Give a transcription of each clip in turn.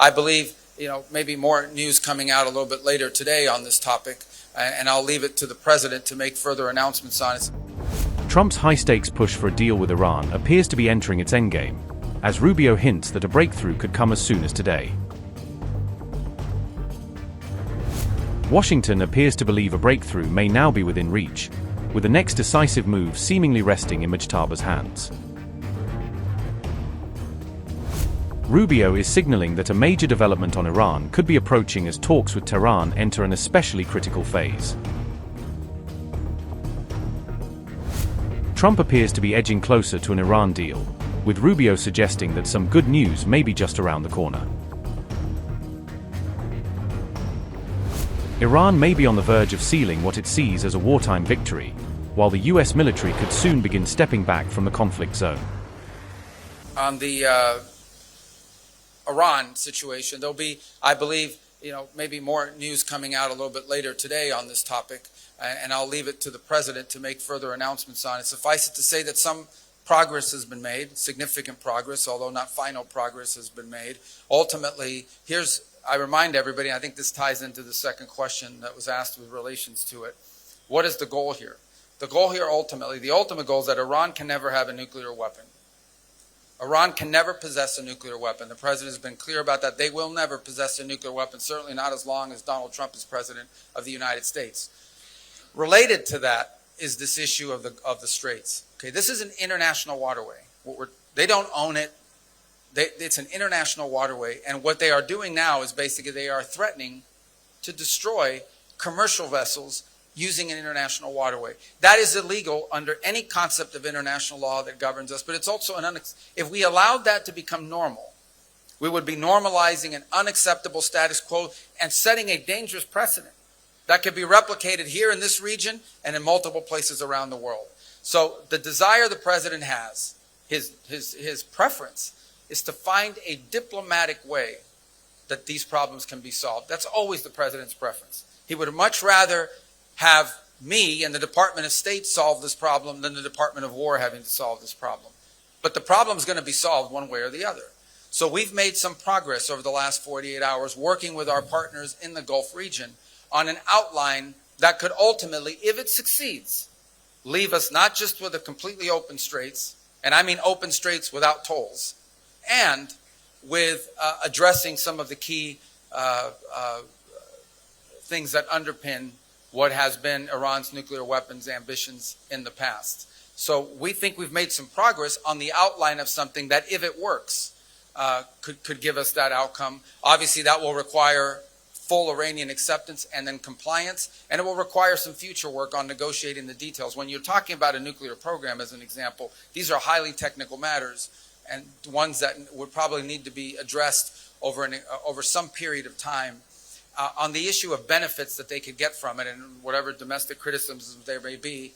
I believe, maybe more news coming out a little bit later today on this topic, and I'll leave it to the president to make further announcements on it. Trump's high-stakes push for a deal with Iran appears to be entering its endgame, as Rubio hints that a breakthrough could come as soon as today. Washington appears to believe a breakthrough may now be within reach, with the next decisive move seemingly resting in Mojtaba's hands. Rubio is signaling that a major development on Iran could be approaching as talks with Tehran enter an especially critical phase. Trump appears to be edging closer to an Iran deal, with Rubio suggesting that some good news may be just around the corner. Iran may be on the verge of sealing what it sees as a wartime victory, while the US military could soon begin stepping back from the conflict zone. On the Iran situation, there'll be, I believe, maybe more news coming out a little bit later today on this topic, and I'll leave it to the president to make further announcements on it. Suffice it to say that some progress has been made, significant progress, although not final progress has been made. Ultimately, I remind everybody, I think this ties into the second question that was asked with relations to it. What is the goal here? The goal here ultimately, the ultimate goal is that Iran can never have a nuclear weapon. Iran can never possess a nuclear weapon. The president has been clear about that. They will never possess a nuclear weapon, certainly not as long as Donald Trump is president of the United States. Related to that is this issue of the Straits. Okay, this is an international waterway. They don't own it. It's an international waterway, and what they are doing now is basically they are threatening to destroy commercial vessels using an international waterway. That is illegal under any concept of international law that governs us, but it's also if we allowed that to become normal, we would be normalizing an unacceptable status quo and setting a dangerous precedent that could be replicated here in this region and in multiple places around the world. So the desire the president has, his preference, is to find a diplomatic way that these problems can be solved. That's always the president's preference. He would much rather have me and the Department of State solve this problem than the Department of War having to solve this problem. But the problem is going to be solved one way or the other. So we've made some progress over the last 48 hours working with our partners in the Gulf region on an outline that could ultimately, if it succeeds, leave us not just with a completely open straits, and I mean open straits without tolls, and with addressing some of the key things that underpin what has been Iran's nuclear weapons ambitions in the past. So we think we've made some progress on the outline of something that, if it works, could give us that outcome. Obviously, that will require full Iranian acceptance and then compliance, and it will require some future work on negotiating the details. When you're talking about a nuclear program, as an example, these are highly technical matters, and ones that would probably need to be addressed over some period of time. On the issue of benefits that they could get from it and whatever domestic criticisms there may be,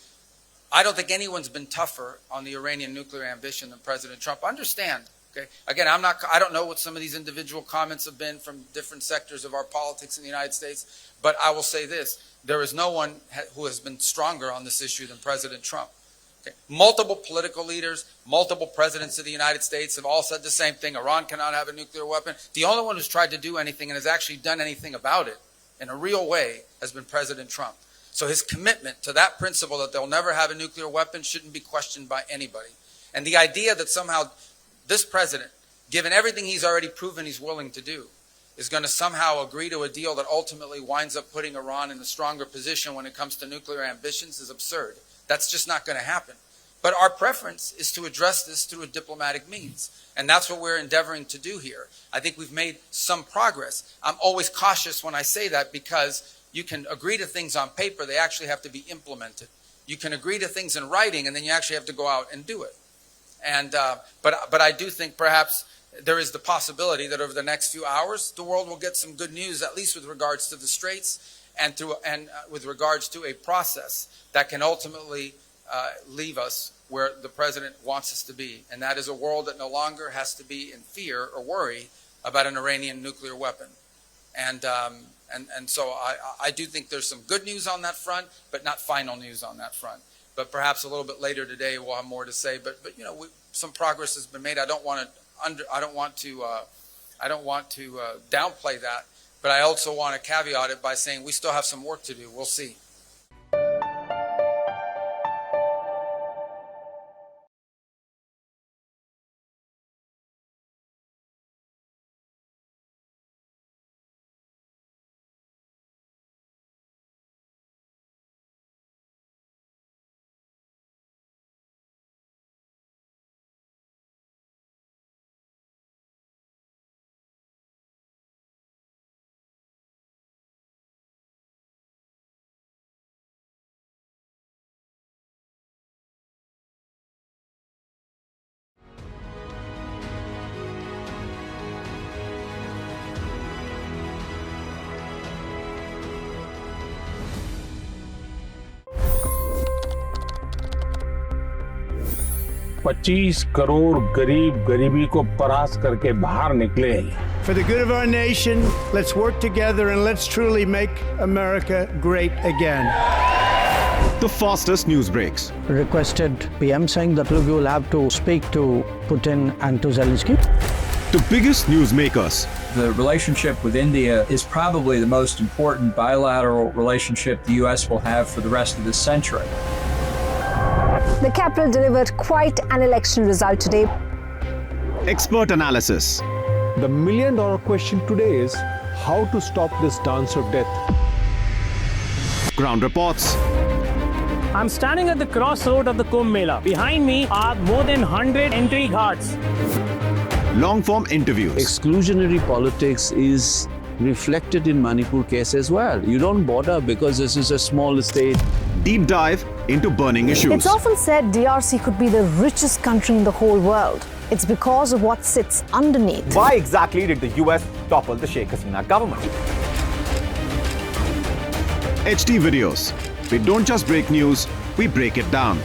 I don't think anyone's been tougher on the Iranian nuclear ambition than President Trump. Understand, okay? Again, I don't know what some of these individual comments have been from different sectors of our politics in the United States, but I will say this: there is no one who has been stronger on this issue than President Trump. Okay. Multiple political leaders, multiple presidents of the United States have all said the same thing. Iran cannot have a nuclear weapon. The only one who's tried to do anything and has actually done anything about it in a real way has been President Trump. So his commitment to that principle that they'll never have a nuclear weapon shouldn't be questioned by anybody. And the idea that somehow this president, given everything he's already proven he's willing to do, is going to somehow agree to a deal that ultimately winds up putting Iran in a stronger position when it comes to nuclear ambitions is absurd. That's just not going to happen. But our preference is to address this through a diplomatic means. And that's what we're endeavoring to do here. I think we've made some progress. I'm always cautious when I say that because you can agree to things on paper, they actually have to be implemented. You can agree to things in writing, and then you actually have to go out and do it. And but I do think perhaps there is the possibility that over the next few hours, the world will get some good news, at least with regards to the Straits and with regards to a process that can ultimately leave us where the president wants us to be. And that is a world that no longer has to be in fear or worry about an Iranian nuclear weapon. And so I do think there's some good news on that front, but not final news on that front. But perhaps a little bit later today we'll have more to say. But some progress has been made. I don't want to I don't want to downplay that, but I also want to caveat it by saying we still have some work to do. We'll see. $25 crore गरीब गरीबी को परास्त करके बाहर निकले। For the good of our nation, let's work together and let's truly make America great again. The fastest news breaks. Requested PM saying that we will have to speak to Putin and to Zelensky. The biggest news makers. The relationship with India is probably the most important bilateral relationship the U.S. will have for the rest of this century. The capital delivered quite an election result today. Expert analysis. The million-dollar question today is how to stop this dance of death. Ground reports. I'm standing at the crossroad of the Kumbh Mela. Behind me are more than 100 entry guards. Long-form interviews. Exclusionary politics is reflected in Manipur case as well. You don't bother because this is a small state. Deep dive into burning issues. It's often said DRC could be the richest country in the whole world. It's because of what sits underneath. Why exactly did the US topple the Sheikh Hasina government? HT videos. We don't just break news, we break it down.